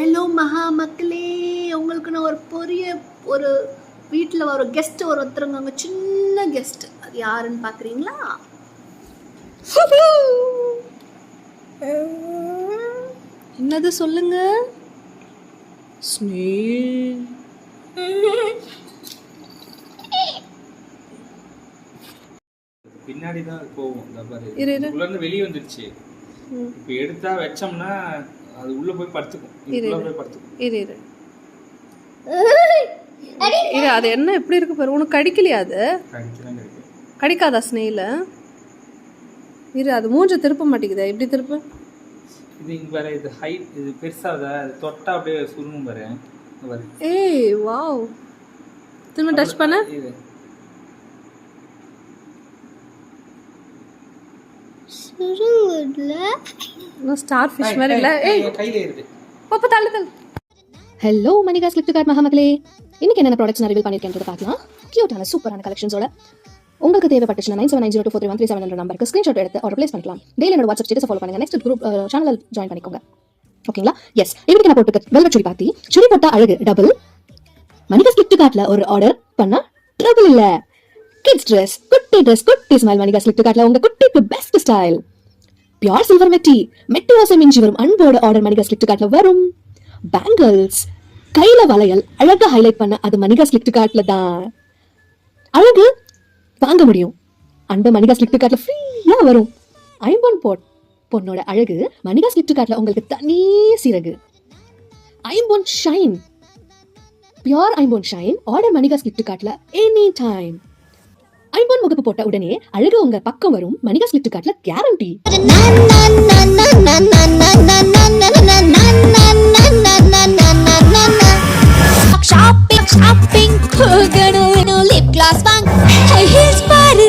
Hello மகா மக்களே, உங்களுக்கு நான் ஒரு வீட்டில் ஒரு கெஸ்ட்டு ஒருத்தருங்க, அங்கே சின்ன கெஸ்ட்டு. அது யாருன்னு பார்க்குறீங்களா? என்னது சொல்லுங்க? ஸ்னேல். பின்னாடி தான் போகும். உள்ளேருந்து வெளியே வந்துருச்சு. இப்போ எடுத்தா வச்சோம்னா அது உள்ள போய் படுத்துக்கும். இரு, அது என்ன எப்படி இருக்கு பாரு. உனக்கு கடிக்கலையா? அது கடிக்காதா ஸ்னேல? இரு, அது மூஞ்ச திருப்ப மாட்டேங்குதா? எப்படி திருப்ப? இது இங்க பாரு, இது ஹைட், இது பெருசாதா, அது தொட்டா அப்படியே சுருங்கும் பாரு. ஏய் வாவ், திரும்ப டச் பண்ண. ஸ்டார் ஃபிஷ் மாதிரி இல்ல. ஏய் கையில இருக்கு. பாப்பா தள்ளு தள்ளு. ஹலோ மணிகாஸ் கிளிப்கார்ட் மகாமக்களே, இன்னைக்கு என்னென்ன ப்ராடக்ட்ஸ் நான் ரிவீல் பண்ணிருக்கேன்றத பார்க்கலாம். கியூட்டான சூப்பரான கலெக்ஷன்ஸோட உங்களுக்கு தேவைப்பட்டுச்சுன்னா 9790243137 நம்பருக்கு ஸ்கிரீன்ஷாட் எடுத்து ஆர்டர் பிளேஸ் பண்ணிக்கலாம். டெய்லி என்னோட வாட்ஸ்அப் ஸ்டேட்டஸ் ஃபாலோ பண்ணுங்க. நெக்ஸ்ட் குரூப் சேனல் ஜாயின் பண்ணிக்கோங்க. ஓகேங்களா? எஸ், இன்னைக்கு நான் போட்டுக்க வெல்வெட் சுடி பாத்தி சுடி போட்டா அழகு டபுள். மணிகாஸ் கிளிப்கார்ட்ல ஒரு ஆர்டர் பண்ணா ட்ரபிள் இல்ல. கிட்ஸ் ட்ரெஸ், குட்டி ஸ்மைல் மணிகாஸ் கிளிப்கார்ட்ல உங்க குட்டிக்கு பெஸ்ட் ஸ்டைல். பியூர் சில்வர் மெட்டி வாசம் மிஞ்சி வரும் அன்போட ஆர்டர் மணிகாஸ் கிளிப்கார்ட்ல வரும். பேங்கிள்ஸ், கையில வளையல் அழகா ஹைலைட் பண்ண அது மணிகாஸ் கிளிப்கார்ட்ல தான். அழகு வாங்க முடியும், அன்பு மணிகாஸ் கிளிப்கார்ட்ல ஃப்ரீயா வரும். ஐம்பொன் பொண்ணோட அழகு மணிகாஸ் கிளிப்கார்ட்ல உங்களுக்கு தனி சிறகு. ஐம்பொன் ஷைன், பியூர் ஐம்பொன் ஷைன் ஆர்டர் மணிகாஸ் கிளிப்கார்ட்ல எனி டைம். ஐம்பொன் முகப்பு போட்ட உடனே அழகு உங்க பக்கம் வரும். மணிகாஸ் கிளிப்கார்ட்ல கேரண்டி. ஷாப்பிங் போகணும், லிப் கிளாஸ் வாங்க, ஹை ஹீல்ஸ் பாரு,